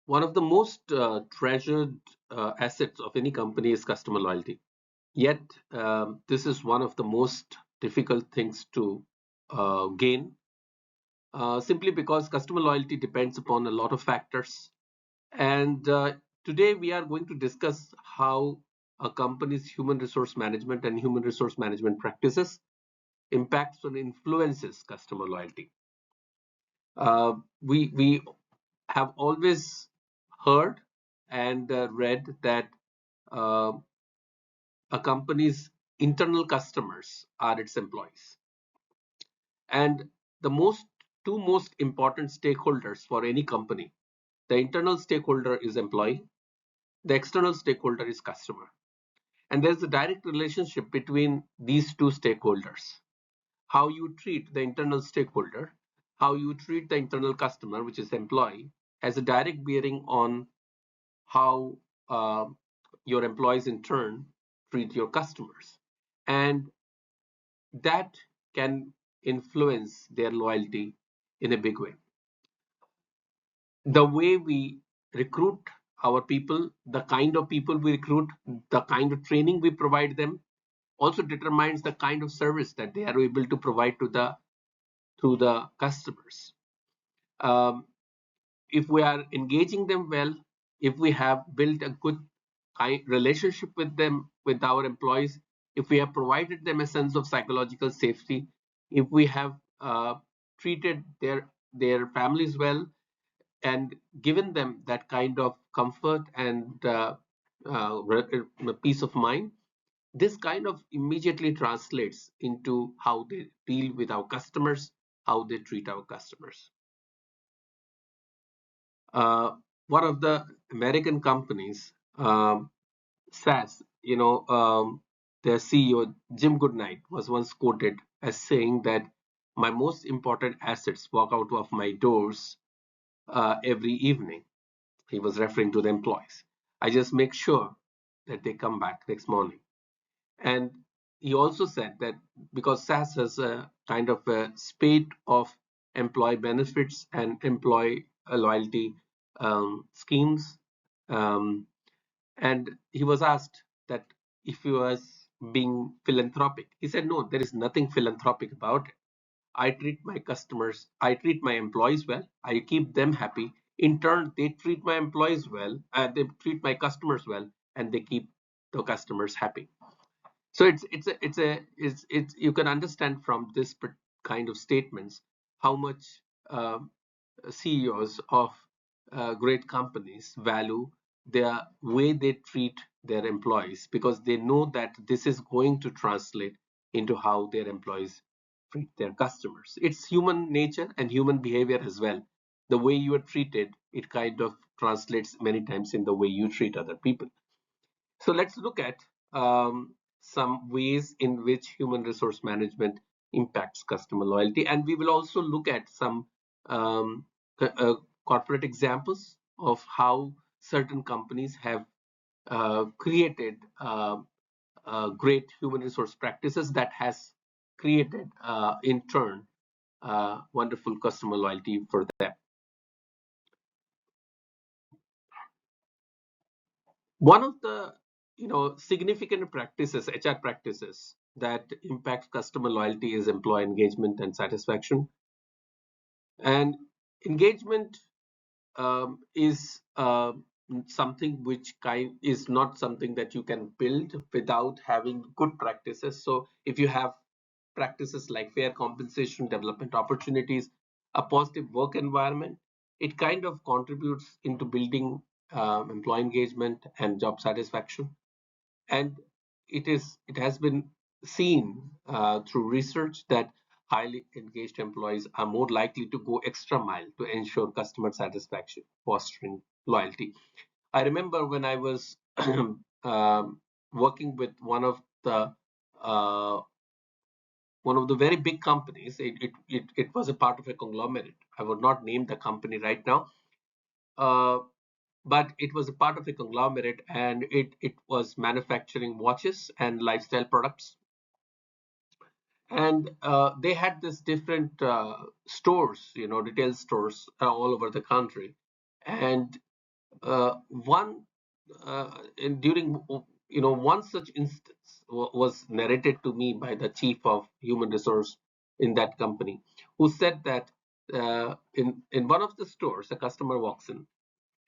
One of the most treasured assets of any company is customer loyalty. Yet, this is one of the most difficult things to gain, simply because customer loyalty depends upon a lot of factors. And today we are going to discuss how a company's human resource management and human resource management practices impacts and influences customer loyalty. We have always heard and read that uh, a company's internal customers are its employees, and the two most important stakeholders for any company, the internal stakeholder is employee, the external stakeholder is customer, and there's a direct relationship between these two stakeholders. How you treat the internal stakeholder, how you treat the internal customer, which is employee, has a direct bearing on how your employees in turn treat your customers. And that can influence their loyalty in a big way. The way we recruit our people, the kind of people we recruit, the kind of training we provide them also determines the kind of service that they are able to provide to the customers. Um, if we are engaging them well, if we have built a good relationship with them, with our employees, if we have provided them a sense of psychological safety, if we have treated their families well and given them that kind of comfort and peace of mind, this kind of immediately translates into how they deal with our customers, how they treat our customers. uh, One of the American companies, SAS, their CEO Jim Goodnight was once quoted as saying that my most important assets walk out of my doors every evening. He was referring to the employees. I just make sure that they come back next morning. And he also said that because SAS has a kind of a spate of employee benefits and employee loyalty schemes, um, and he was asked that if he was being philanthropic. He said, no, there is nothing philanthropic about it. I treat my customers, I treat my employees well, I keep them happy. In turn, they treat my employees well, they treat my customers well, and they keep the customers happy. So it's you can understand from this kind of statements how much um CEOs of great companies value their way they treat their employees, because they know that this is going to translate into how their employees treat their customers. It's human nature and human behavior as well. The way you are treated, it kind of translates many times in the way you treat other people. So let's look at some ways in which human resource management impacts customer loyalty. And we will also look at some um, corporate examples of how certain companies have created great human resource practices that has created, in turn, wonderful customer loyalty for them. One of the significant practices, HR practices that impact customer loyalty is employee engagement and satisfaction. And engagement is something which is not something that you can build without having good practices. So if you have practices like fair compensation, development opportunities, a positive work environment, it kind of contributes into building employee engagement and job satisfaction. And it has been seen through research that highly engaged employees are more likely to go extra mile to ensure customer satisfaction, fostering loyalty. I remember when I was working with uh, one of the very big companies. It was a part of a conglomerate. I would not name the company right now, uh, but it was a part of a conglomerate, and it was manufacturing watches and lifestyle products. And they had this different stores, retail stores all over the country. And one during one such instance was narrated to me by the chief of human resource in that company, who said that in one of the stores a customer walks in,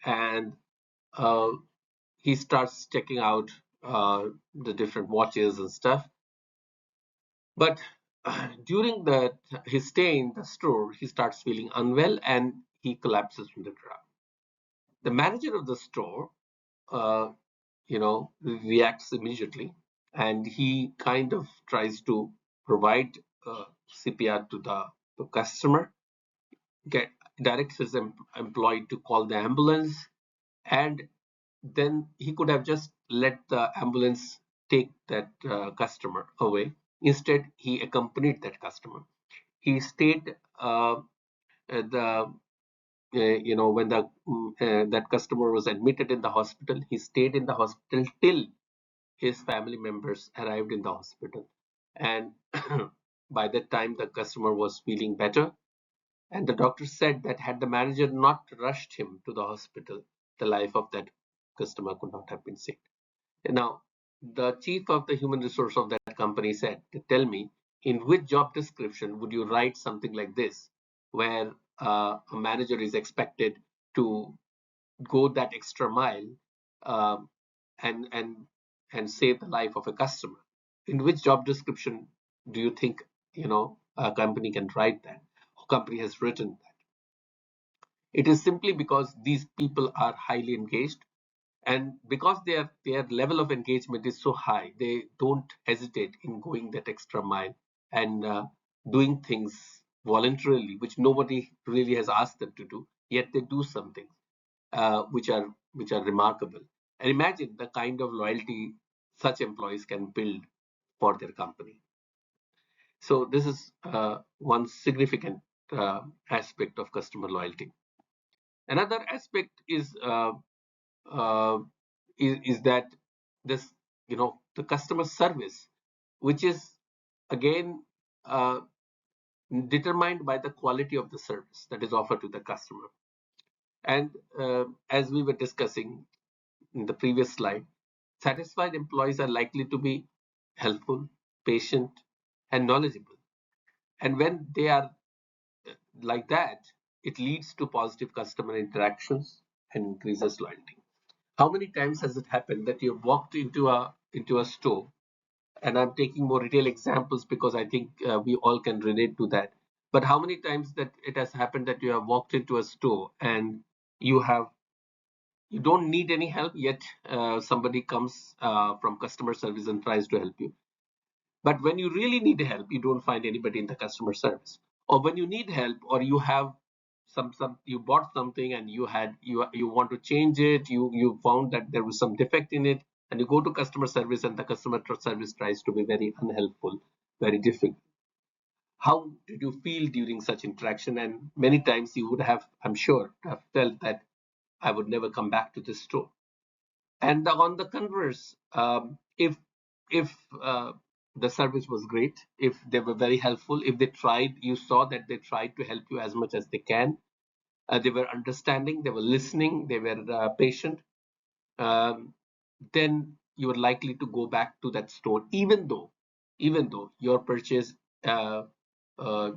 and uh, he starts checking out the different watches and stuff. But during his stay in the store, he starts feeling unwell and he collapses from the ground. The manager of the store, uh, reacts immediately, and he kind of tries to provide CPR to the customer, get directs his employee to call the ambulance, and then he could have just let the ambulance take that customer away. Instead, he accompanied that customer. He stayed at the when that customer was admitted in the hospital. He stayed in the hospital till his family members arrived in the hospital, and by that time the customer was feeling better, and the doctor said that had the manager not rushed him to the hospital, the life of that customer could not have been saved. Now, the chief of the human resource of that company said, tell me, in which job description would you write something like this, where a manager is expected to go that extra mile, um, and save the life of a customer? In which job description do you think a company can write that? A company has written that. It is simply because these people are highly engaged, and because their level of engagement is so high, they don't hesitate in going that extra mile and doing things voluntarily, which nobody really has asked them to do, yet they do something which are remarkable. And imagine the kind of loyalty such employees can build for their company. So this is one significant aspect of customer loyalty. Another aspect uh, is that this the customer service, which is again uh, determined by the quality of the service that is offered to the customer. And as we were discussing in the previous slide, satisfied employees are likely to be helpful, patient, and knowledgeable. And when they are like that, it leads to positive customer interactions and increases loyalty. How many times has it happened that you've walked into a store, and I'm taking more retail examples because I think we all can relate to that. But how many times that it has happened that you have walked into a store and you have you don't need any help, yet somebody comes from customer service and tries to help you. But when you really need help, you don't find anybody in the customer service. Or when you need help, or you have some you bought something and you want to change it, you found that there was some defect in it, and you go to customer service and the customer service tries to be very unhelpful, very difficult. How did you feel during such interaction? And many times you would have, I'm sure, have felt that I would never come back to this store. And on the converse, if the service was great, if they were very helpful, if they tried, you saw that they tried to help you as much as they can. They were understanding, they were listening, they were patient. Um, then you are likely to go back to that store, even though your purchase uh, uh,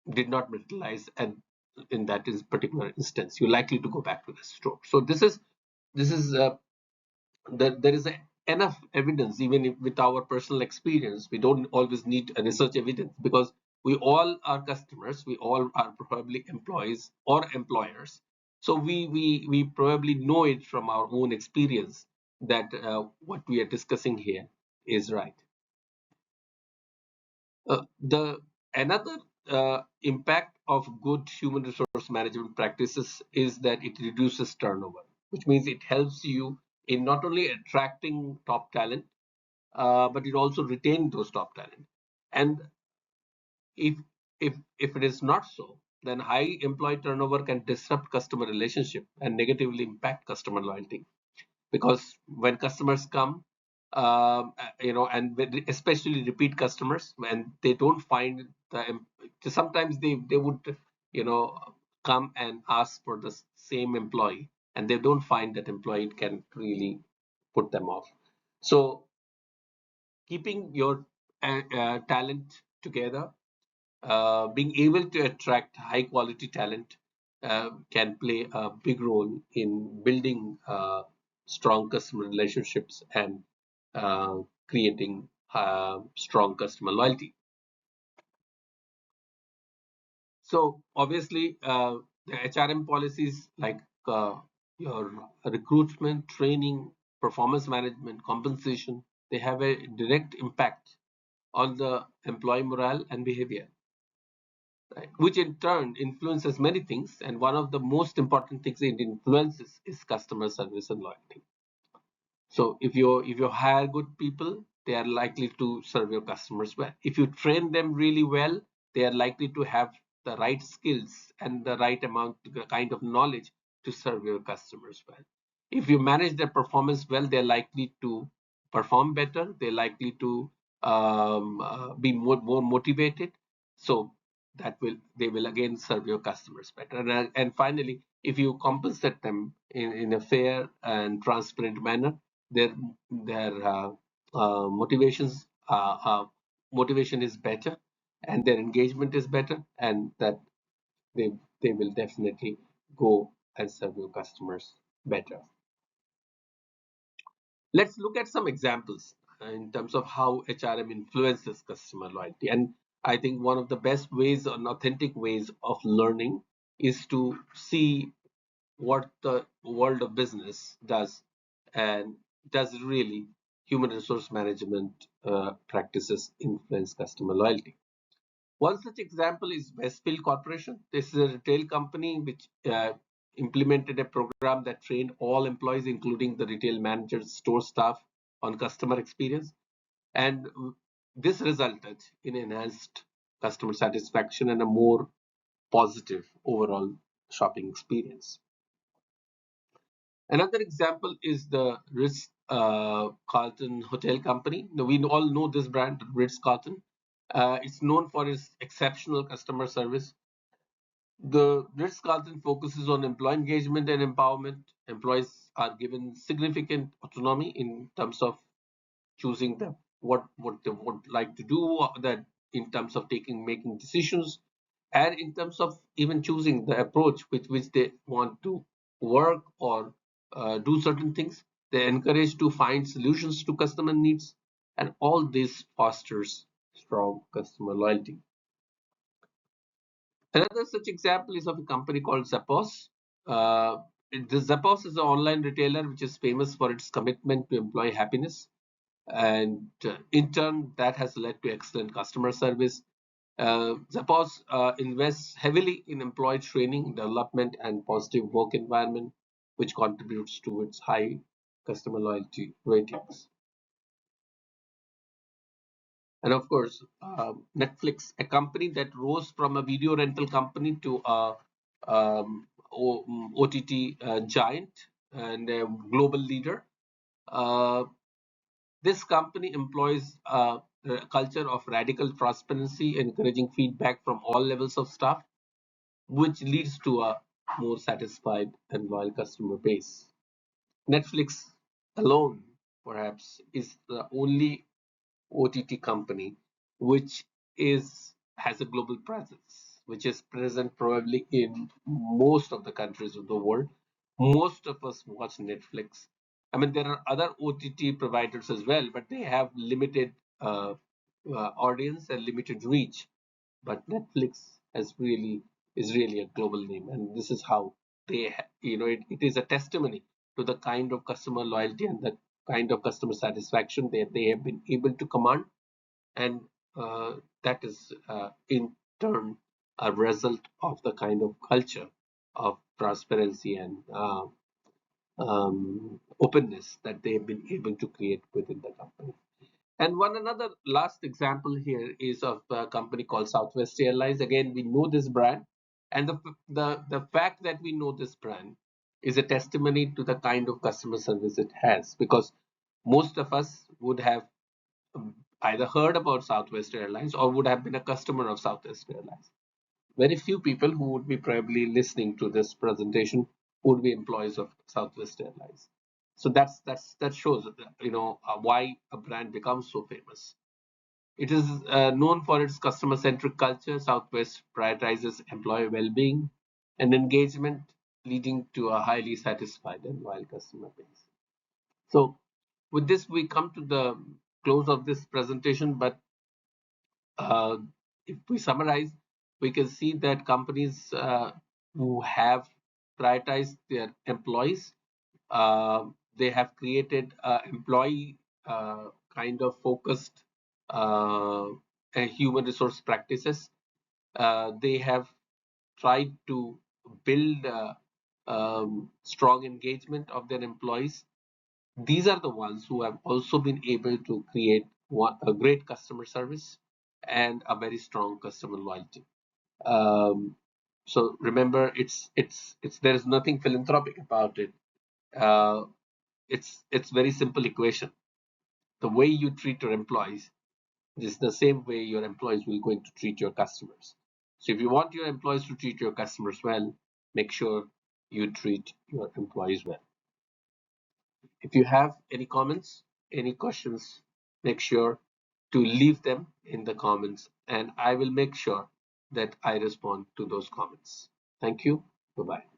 did not materialize, and in that is particular instance, you're likely to go back to the store. So this is there is enough evidence, even if with our personal experience. We don't always need a research evidence, because we all are customers, we all are probably employees or employers. So we probably know it from our own experience that what we are discussing here is right. The another impact of good human resource management practices is that it reduces turnover, which means it helps you in not only attracting top talent, but it also retains those top talent. And if if it is not so, then high employee turnover can disrupt customer relationship and negatively impact customer loyalty. Because when customers come, and especially repeat customers, when they don't find sometimes they would you know come and ask for the same employee, and they don't find that employee can really put them off. So keeping your talent together, being able to attract high quality talent can play a big role in building strong customer relationships and uh, creating strong customer loyalty. So obviously, the HRM policies like your recruitment, training, performance management, compensation, they have a direct impact on the employee morale and behavior, right? Which in turn influences many things. And one of the most important things it influences is customer service and loyalty. So if you hire good people, they are likely to serve your customers well. If you train them really well, they are likely to have the right skills and the right amount, the kind of knowledge to serve your customers well. If you manage their performance well, they're likely to perform better. They're likely to be more motivated. So that will they will again serve your customers better. And finally, if you compensate them in a fair and transparent manner, their their motivation is better, and their engagement is better, and that they they will definitely go and serve your customers better. Let's look at some examples in terms of how HRM influences customer loyalty. And I think one of the best ways, and authentic ways of learning, is to see what the world of business does, and does really human resource management practices influence customer loyalty. One such example is Westfield Corporation. This is a retail company which implemented a program that trained all employees, including the retail managers, store staff, on customer experience. And this resulted in enhanced customer satisfaction and a more positive overall shopping experience. Another example is the Ritz Carlton Hotel Company. Now, we all know this brand, Ritz Carlton. It's known for its exceptional customer service. The Ritz Carlton focuses on employee engagement and empowerment. Employees are given significant autonomy in terms of choosing what they would like to do, that in terms of making decisions, and in terms of even choosing the approach with which they want to work or do certain things. They're encouraged to find solutions to customer needs, and all this fosters strong customer loyalty. Another such example is of a company called Zappos. The Zappos is an online retailer which is famous for its commitment to employee happiness, and in turn, that has led to excellent customer service. Zappos invests heavily in employee training, development, and positive work environment, which contributes to its high customer loyalty ratings. And of course, Netflix, a company that rose from a video rental company to a OTT giant and a global leader. Uh, this company employs a culture of radical transparency, encouraging feedback from all levels of staff, which leads to a more satisfied and loyal customer base. Netflix alone, perhaps, is the only OTT company which is has a global presence, which is present probably in most of the countries of the world. Most of us watch Netflix. I mean, there are other OTT providers as well, but they have limited audience and limited reach. But Netflix is really a global name, and this is how it is a testimony to the kind of customer loyalty and the kind of customer satisfaction that they have been able to command, and that is in turn a result of the kind of culture of transparency and openness that they have been able to create within the company. And one another last example here is of a company called Southwest Airlines. Again, we know this brand, and the fact that we know this brand is a testimony to the kind of customer service it has, because most of us would have either heard about Southwest Airlines or would have been a customer of Southwest Airlines. Very few people who would be probably listening to this presentation would be employees of Southwest Airlines. So that shows why a brand becomes so famous. It is known for its customer-centric culture. Southwest prioritizes employee well-being and engagement, leading to a highly satisfied and loyal customer base. So, with this, we come to the close of this presentation. But uh, if we summarize, we can see that companies who have prioritized their employees, uh, they have created employee kind of focused uh, human resource practices. They have tried to build strong engagement of their employees. These are the ones who have also been able to create a great customer service and a very strong customer loyalty. Um, so remember, it's there is nothing philanthropic about it. Uh, it's very simple equation. The way you treat your employees is the same way your employees will going to treat your customers. So if you want your employees to treat your customers well, make sure you treat your employees well. If you have any comments, any questions, make sure to leave them in the comments and I will make sure that I respond to those comments. Thank you. Bye bye.